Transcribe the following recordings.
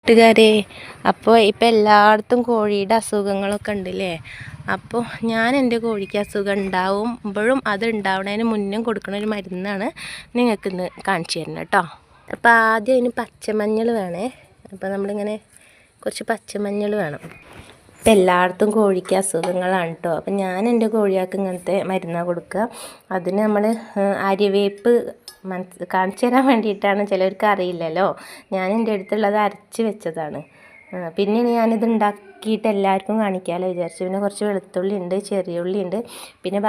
കൂട്ടുകാരെ, അപ്പോൾ ഇപ്പം എല്ലായിടത്തും കോഴിയുടെ അസുഖങ്ങളൊക്കെ ഉണ്ടല്ലേ. അപ്പോൾ ഞാൻ എൻ്റെ കോഴിക്ക് അസുഖം ഉണ്ടാവുമ്പോഴും അത് ഉണ്ടാവുന്നതിന് മുന്നേ കൊടുക്കുന്ന ഒരു മരുന്നാണ് നിങ്ങൾക്ക് ഇന്ന് കാണിച്ചു തരുന്നത് കേട്ടോ. അപ്പോൾ ആദ്യം അതിന് പച്ചമഞ്ഞൾ വേണേ. അപ്പോൾ നമ്മളിങ്ങനെ കുറച്ച് പച്ചമഞ്ഞൾ വേണം. ഇപ്പം എല്ലായിടത്തും കോഴിക്ക് അസുഖങ്ങളാണ് കേട്ടോ. അപ്പം ഞാൻ എൻ്റെ കോഴികൾക്ക് ഇങ്ങനത്തെ മരുന്നാണ് കൊടുക്കുക. അതിന് നമ്മൾ അരിവേപ്പ് കാണിച്ചു തരാൻ വേണ്ടിയിട്ടാണ്, ചിലവർക്ക് അറിയില്ലല്ലോ. ഞാൻ എൻ്റെ അടുത്തുള്ളത് അരച്ച് വെച്ചതാണ്. പിന്നെ ഞാനിത് ഉണ്ടാക്കിയിട്ട് എല്ലാവർക്കും കാണിക്കാമല്ലോ വിചാരിച്ചു. പിന്നെ കുറച്ച് വെളുത്തുള്ളി ഉണ്ട്, ചെറിയ ഉള്ളി ഉണ്ട്, പിന്നെ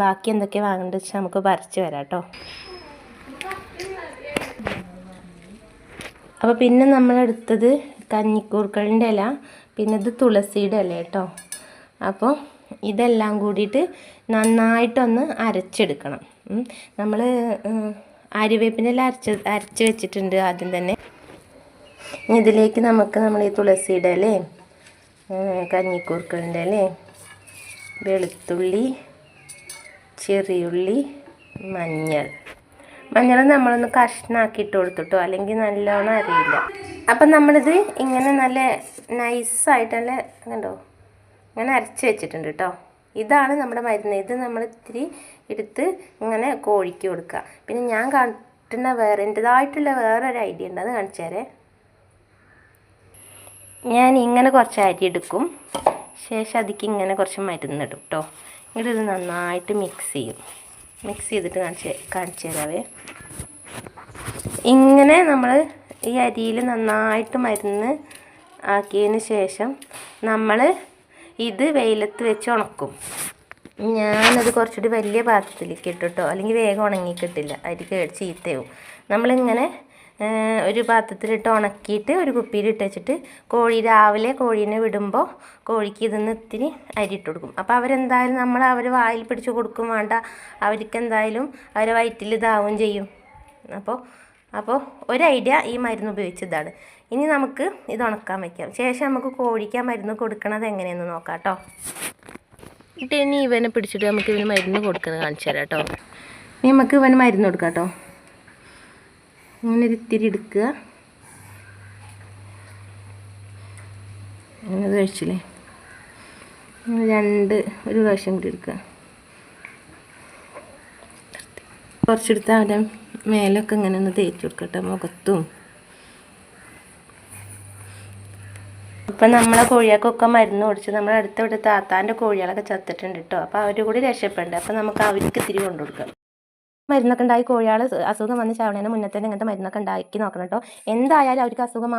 ബാക്കി എന്തൊക്കെയാണ് വാങ്ങേണ്ടത് വെച്ചാൽ നമുക്ക് പറിച്ച് വരാം കേട്ടോ. അപ്പോൾ പിന്നെ നമ്മളെടുത്തത് കഞ്ഞിക്കൂർക്കളിൻ്റെ ഇല, പിന്നെ ഇത് തുളസിയുടെ ഇല കേട്ടോ. അപ്പോൾ ഇതെല്ലാം കൂടിയിട്ട് നന്നായിട്ടൊന്ന് അരച്ചെടുക്കണം. നമ്മൾ അരിവേപ്പിൻ്റെ ഇല അരച്ച് വെച്ചിട്ടുണ്ട് ആദ്യം തന്നെ. ഇതിലേക്ക് നമ്മൾ ഈ തുളസിയുടെ ഇലയും കഞ്ഞിക്കൂർക്കളിൻ്റെ ഇലയും വെളുത്തുള്ളി, ചെറിയുള്ളി, മഞ്ഞൾ നമ്മളൊന്ന് കഷ്ണാക്കിയിട്ട് കൊടുത്തിട്ടോ, അല്ലെങ്കിൽ നല്ലോണം അറിയില്ല. അപ്പം നമ്മളിത് ഇങ്ങനെ നല്ല നൈസായിട്ട് നല്ല കണ്ടോ ഇങ്ങനെ അരച്ച് വെച്ചിട്ടുണ്ട് കേട്ടോ. ഇതാണ് നമ്മുടെ മരുന്ന്. ഇത് നമ്മൾ ഇത്തിരി എടുത്ത് ഇങ്ങനെ കോഴിക്ക് കൊടുക്കുക. പിന്നെ ഞാൻ കാട്ടുന്ന എൻ്റെതായിട്ടുള്ള വേറൊരു ഐഡിയ ഉണ്ട്, അത് കാണിച്ചു തരേ. ഞാൻ ഇങ്ങനെ കുറച്ച് അരി എടുക്കും, ശേഷം അതിക്ക് ഇങ്ങനെ കുറച്ച് മരുന്നിടും കേട്ടോ. ഇത് നന്നായിട്ട് മിക്സ് ചെയ്തിട്ട് കാണിച്ചു തരാവേ. ഇങ്ങനെ നമ്മൾ ഈ അരിയിൽ നന്നായിട്ട് മരുന്ന് ആക്കിയതിന് ശേഷം നമ്മൾ ഇത് വെയിലത്ത് വെച്ച് ഉണക്കും. ഞാനത് കുറച്ചുകൂടി വലിയ പാത്രത്തിലേക്ക് ഇട്ടു കേട്ടോ, അല്ലെങ്കിൽ വേഗം ഉണങ്ങി കിട്ടില്ല, അരി ചീത്തയാവും. നമ്മളിങ്ങനെ ഒരു പാത്രത്തിലിട്ട് ഉണക്കിയിട്ട് ഒരു കുപ്പിയിലിട്ട് വെച്ചിട്ട് രാവിലെ കോഴീനെ വിടുമ്പോൾ കോഴിക്ക് ഇതിന്ന് ഇത്തിരി അരി ഇട്ട് കൊടുക്കും. അപ്പോൾ അവരെന്തായാലും അവർ വായിൽ പിടിച്ച് കൊടുക്കും വേണ്ട, അവർക്ക് എന്തായാലും അവരെ വയറ്റിൽ ഇതാവും ചെയ്യും. അപ്പോൾ ഒരു ഐഡിയ ഈ മരുന്ന് ഉപയോഗിച്ചതാണ്. ഇനി നമുക്ക് ഇത് ഉണക്കാൻ വയ്ക്കാം. ശേഷം നമുക്ക് കോഴിക്ക് ആ മരുന്ന് കൊടുക്കണത് എങ്ങനെയെന്ന് നോക്കാം കേട്ടോ. ഇനി ഇവനെ പിടിച്ചിട്ട് നമുക്ക് ഇവന് മരുന്ന് കൊടുക്കുന്നത് കാണിച്ചു തരാം കേട്ടോ. ഇനി നമുക്ക് ഇവന് മരുന്ന് കൊടുക്കാം കേട്ടോ. ഇങ്ങനെ ഇത്തിരി എടുക്കുക, അങ്ങനെ കഴിച്ചില്ലേ, ഒരു പ്രാവശ്യം കൂടി എടുക്കുക. കുറച്ചെടുത്ത് അവൻ്റെ മേലൊക്കെ ഇങ്ങനെ ഒന്ന് തേച്ച് കൊടുക്കട്ടെ, മുഖത്തും. ഇപ്പം നമ്മളെ കോഴികൾക്കൊക്കെ മരുന്ന് കുടിച്ച് നമ്മുടെ അടുത്ത താത്താൻ്റെ കോഴികളൊക്കെ ചത്തിട്ടുണ്ട് കേട്ടോ. അപ്പോൾ അവർ കൂടി രക്ഷപ്പെടുന്നുണ്ട്. അപ്പോൾ നമുക്ക് അവർക്ക് ഇത്തിരി കൊണ്ടു കൊടുക്കാം. മരുന്നൊക്കെ ഉണ്ടായി കോഴികൾ അസുഖം വന്ന് ചാവണേന് മുന്നേ തന്നെ ഇങ്ങനത്തെ മരുന്നൊക്കെ ഉണ്ടാക്കി നോക്കണം കേട്ടോ. എന്തായാലും അവർക്ക് അസുഖം